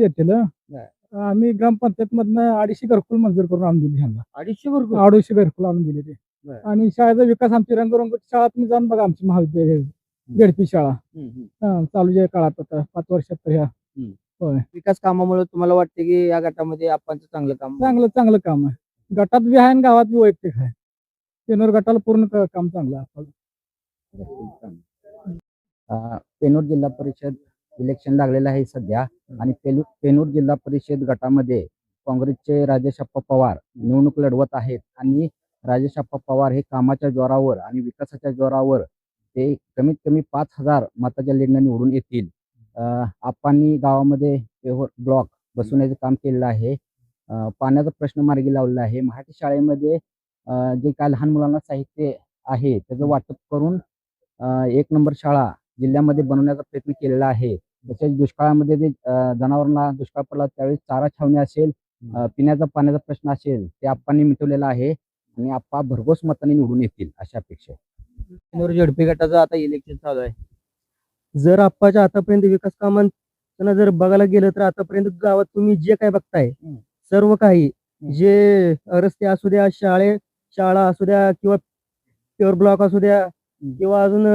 येतील बर. आम्ही ग्रामपंचायत मधनं 250 घरकुल मंजूर करून आणून दिली ह्यांना. 250 घरकुल? 250 घरकुल आणून दिली ते. बर. आणि शाळेचा विकास आमची रंगरंगोटी शाळा तुम्ही जाऊन बघा आमची महाविद्यालय झेडपी शाळा चालूच्या काळात आता 5 वर्षात तर ह्या. होय, विकास कामामुळे तुम्हाला वाटते की या गटामध्ये आपणचं चांगलं काम चांगलं चांगलं काम आहे. गटात बी आहे आणि गावात बी वैयक्तिक आहे. पेनोर गटाला पूर्ण काम चांगलं आहे आपलं. पेनूर जिल्हा परिषद इलेक्शन लागलेलं आहे सध्या आणि पेनूर जिल्हा परिषद गटामध्ये काँग्रेसचे राजेशप्पा पवार निवडणूक लढवत आहेत आणि राजेशप्पा पवार हे कामाच्या जोरावर आणि विकासाच्या जोरावर ते कमीत कमी 5,000 मताच्या लीडनं निवडून येतील. आपांनी गावामध्ये पेवर ब्लॉक बसवण्याचं काम केलेलं आहे. पाण्याचा प्रश्न मार्गी लावलेला आहे. मराठी शाळेमध्ये जे काय लहान मुलांना साहित्य आहे त्याचं वाटप करून 1 नंबर शाळा जिल्ह्यामध्ये बनवण्याचा प्रयत्न केलेला आहे. तसेच दुष्काळामध्ये जे जनावरांना दुष्काळ पडला त्यावेळी चारा छावणी असेल, पिण्याचा पाण्याचा प्रश्न असेल ते आप्पांनी मिटवलेला आहे आणि आप्पा भरघोस मताने निवडून येतील अशी अपेक्षा आहे. झडपी गटाचं आता इलेक्शन चालू आहे. जर आप्पाच्या आतापर्यंत विकास कामांना जर बघायला गेलं तर आतापर्यंत गावात तुम्ही जे काही बघताय सर्व काही जे रस्ते असू द्या, शाळा असू द्या किंवा प्युअर ब्लॉक असू द्या किंवा अजून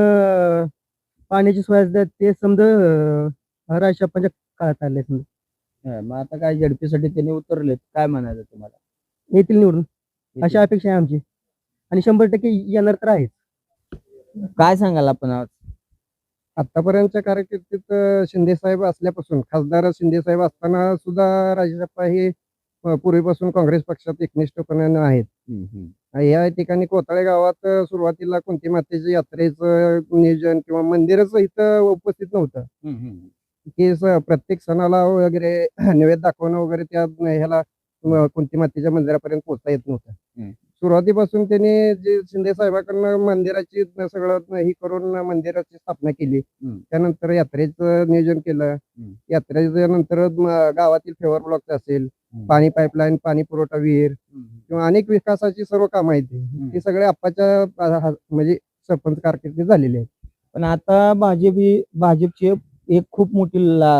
पाण्याची सोय असू द्या ते समजा राजशप्पांच्या काळात आले समजा. मग आता काय झडपीसाठी त्यांनी उतरलेत काय म्हणायचं तुम्हाला? येतील निवडून अशी अपेक्षा आहे आमची आणि 100% येणार तर आहेच. काय सांगाल आपण आज? आतापर्यंतच्या कारकिर्दीत शिंदे साहेब असल्यापासून खासदार शिंदे साहेब असताना सुद्धा राजेशप्पा हे पूर्वीपासून काँग्रेस पक्षात एकनिष्ठपणे आहेत. या ठिकाणी कोथाळे गावात सुरुवातीला कुंती मातेच्या यात्रेचं नियोजन किंवा मंदिरच इथं उपस्थित नव्हतं. की प्रत्येक सणाला वगैरे नैवेद्य दाखवणं वगैरे त्या ह्याला कुंती मातेच्या मंदिरापर्यंत पोहोचता येत नव्हतं. सुरुवातीपासून त्यांनी जे शिंदे साहेबांकडनं मंदिराची सगळं ही करून मंदिराची स्थापना केली. त्यानंतर यात्रेचं नियोजन केलं. यात्रेच्या नंतर गावातील फेवर ब्लॉक असेल, पाणी पाईपलाईन, पाणी पुरवठा विहीर किंवा अनेक विकासाची सर्व कामं आहेत ती सगळे आप्पाच्या म्हणजे सरपंच कारकिर्दीत झालेली आहेत. पण आता भाजपची एक खूप मोठी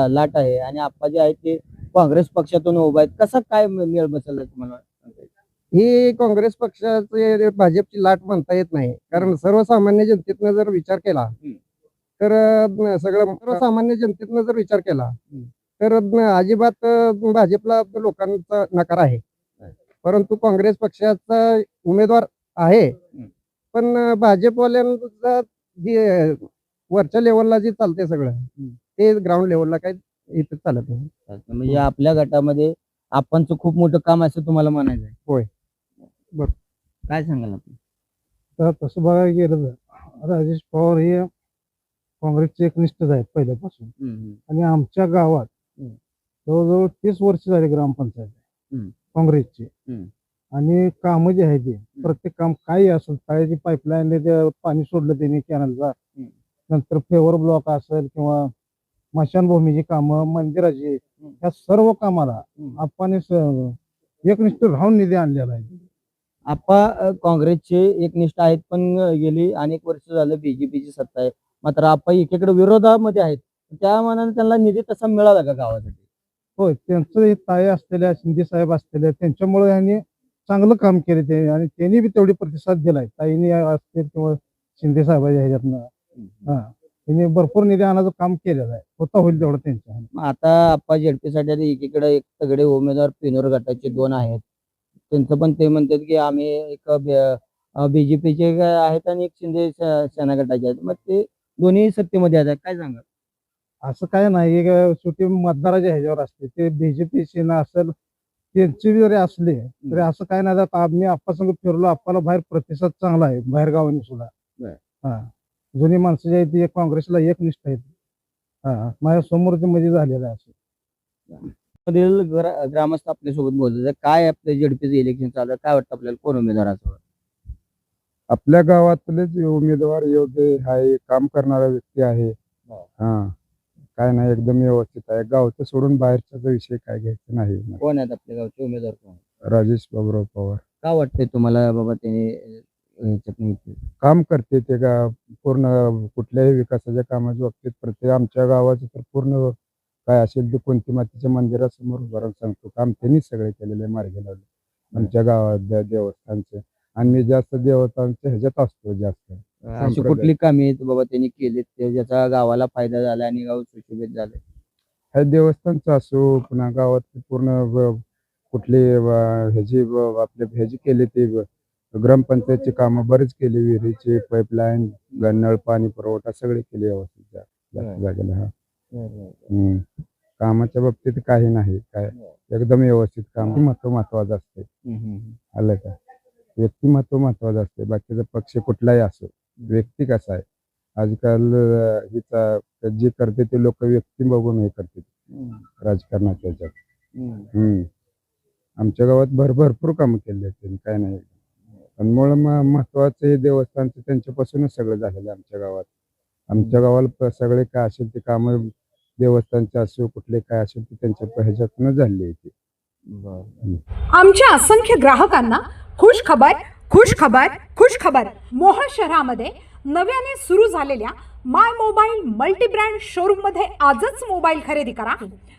लाट आहे आणि आप्पा जे आहेत ते काँग्रेस पक्षातून उभा आहेत. कसा काय मेळ बसवला तुम्हाला? ही काँग्रेस पक्षाचे भाजपची लाट म्हणता येत नाही. कारण सर्वसामान्य जनतेतनं जर विचार केला तर सगळं सर्वसामान्य जनतेतनं जर विचार केला तर अजिबात भाजपला लोकांचा नकार आहे. परंतु काँग्रेस पक्षाचा उमेदवार आहे. पण भाजपवाल्यांचा जे वरच्या लेवलला जे चालते सगळं ते ग्राउंड लेवलला काही इथं चालत नाही. म्हणजे आपल्या गटामध्ये आपणचं खूप मोठं काम असं तुम्हाला म्हणायचं आहे. होय. बरं, काय सांगाल आपण? तर तसं बघायला गेलं तर राजेश पवार हे काँग्रेसचे एकनिष्ठच आहेत पहिल्यापासून. आणि आमच्या गावात जवळजवळ 30 वर्ष झाली ग्रामपंचायत काँग्रेसची. आणि कामं जे आहे ते प्रत्येक काम काही असेल, तळ्याची पाईपलाईन पाणी सोडलं त्यांनी कॅनलचा, नंतर फेवर ब्लॉक असेल किंवा स्मशानभूमीची कामं, मंदिराची, ह्या सर्व कामाला आपण एकनिष्ठ राहून निधी आणलेला आहे. आप्पा काँग्रेसचे एकनिष्ठ आहेत पण गेली अनेक वर्ष झालं बीजेपीची सत्ता आहे. मात्र आप्पा एकीकडे विरोधामध्ये आहेत. त्या मानाने त्यांना निधी तसा मिळाला का गावासाठी? होय, त्यांचं हे ताई असलेल्या शिंदे साहेब असलेल्या त्यांच्यामुळे यांनी चांगलं काम केले ते आणि त्यांनी बी तेवढी प्रतिसाद दिलाय ताईने असतील किंवा शिंदे साहेबांच्या ह्याच्यातनं. त्यांनी भरपूर निधी आणायचं काम केलेलं आहे. होता होईल तेवढं त्यांच्या. मग आता आप्पा झेडपीसाठी एकीकडे एक तगडे उमेदवार पेनोर गटाचे 2 आहेत. त्यांचं पण ते म्हणतात की आम्ही एक बीजेपीचे आहेत आणि एक शिंदे सेना गटाचे आहेत. मग ते दोन्ही सत्तेमध्ये आहेत. काय सांगाल? असं काय नाही, शेवटी मतदाराच्या ह्याच्यावर असते. ते बीजेपी सेना असेल त्यांची जरी असले तरी असं काय नाही. आता आम्ही आप्पासंग फिरलो, आप्पाला बाहेर प्रतिसाद चांगला आहे बाहेर गावांनी सुद्धा. जुनी माणसं जी आहेत ती काँग्रेसला एकनिष्ठ आहेत. माझ्या समोर ते मध्ये झालेलं आहे असं. मधील ग्रामस्थ आपल्यासोबत बोलतात. काय आपल्या झेडपीचं इलेक्शन चालू आहे, काय वाटतं आपल्याला कोण उमेदवार असावा? आपल्या गावातलेच उमेदवार योग्य आहे, काम करणारा व्यक्ती आहे. काय नाही, एकदम व्यवस्थित आहे. गावचं सोडून बाहेरचा विषय काय घ्यायचा नाही. कोण आहेत आपल्या गावचे उमेदवार कोण? राजेश बाबूराव पवार. का वाटतंय तुम्हाला बाबा त्याने काम करते ते पूर्ण कुठल्याही विकासाच्या कामाच्या बाबतीत प्रत्येक आमच्या गावाचं तर पूर्ण काय असेल ते कोणती मातीच्या मंदिरासमोर उभं राहून सांगतो. काम त्यांनीच सगळे केलेले मार्गी लावले आमच्या गावात देवस्थानचे. आणि मी जास्त देवस्थानच्या ह्याच्यात असतो जास्त. अशी संप्रदाय. कुठली कामे आहेत बाबा त्यांनी केलीत ते ज्याचा गावाला फायदा झाला आणि गाव सुशोभित झाले? हे देवस्थानचं असो, पुन्हा गावात पूर्ण कुठली ह्याची आपले ह्याची केली ती ग्रामपंचायतची कामं बरीच केली. विहिरीची पाईपलाईन, नळ पाणी पुरवठा सगळे केले व्यवस्थित जास्त जागेला. हा. कामाच्या बाबतीत काही नाही, काय एकदम व्यवस्थित काम. महत्वाचं असते, आलं का? व्यक्तिमत्व महत्वाचं असते. बाकीचा पक्ष कुठलाही असो, व्यक्ती कसा आहे. आजकाल हिचा जे करते ते लोक व्यक्ती बघून हे करते राजकारणाच्या ह्याच्यात. आमच्या गावात भरपूर कामं केली आहेत त्यांनी, काय नाही. पण मुळ महत्वाचं हे देवस्थानचं त्यांच्यापासूनच सगळं झालेलं आहे आमच्या गावात. आमच्या गावाला सगळे काय असेल ते कामं देवस्थानचे असो, कुठले काय असेल ते त्यांच्या ह्याच्यातूनच झाली आहे ती. आमच्या असंख्य ग्राहकांना खुश खबर, खुश खबर, खुश खबर. मोहोळ शहरामध्ये नव्याने सुरू झालेल्या माय मोबाईल मल्टी ब्रँड शोरूम मध्ये आजच मोबाईल खरेदी करा.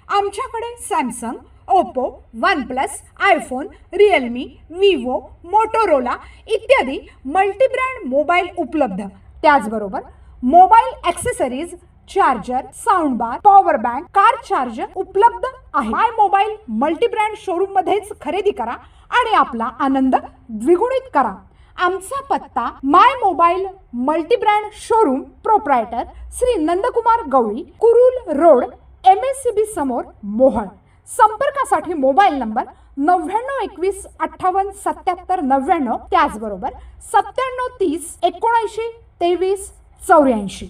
आमच्याकडे Samsung, Oppo, one plus, iPhone, Realme, Vivo, Motorola इत्यादी मल्टी ब्रँड मोबाईल उपलब्ध. त्याचबरोबर मोबाईल ॲक्सेसरीज, चार्जर, साऊंड बार, पॉवर बँक, कार चार्जर उपलब्ध आहे. माय मोबाईल मल्टी ब्रँड शोरूम मध्येच खरेदी करा आणि आपला आनंद द्विगुणित करा. आमचा पत्ता my mobile multi brand showroom, proprietor Shri Nandkumar Gawali, Kurul road, MSCB समोर, मोहोळ. संपर्कासाठी मोबाईल नंबर 9921 58 77 99. त्याचबरोबर 97 30 79 23 84.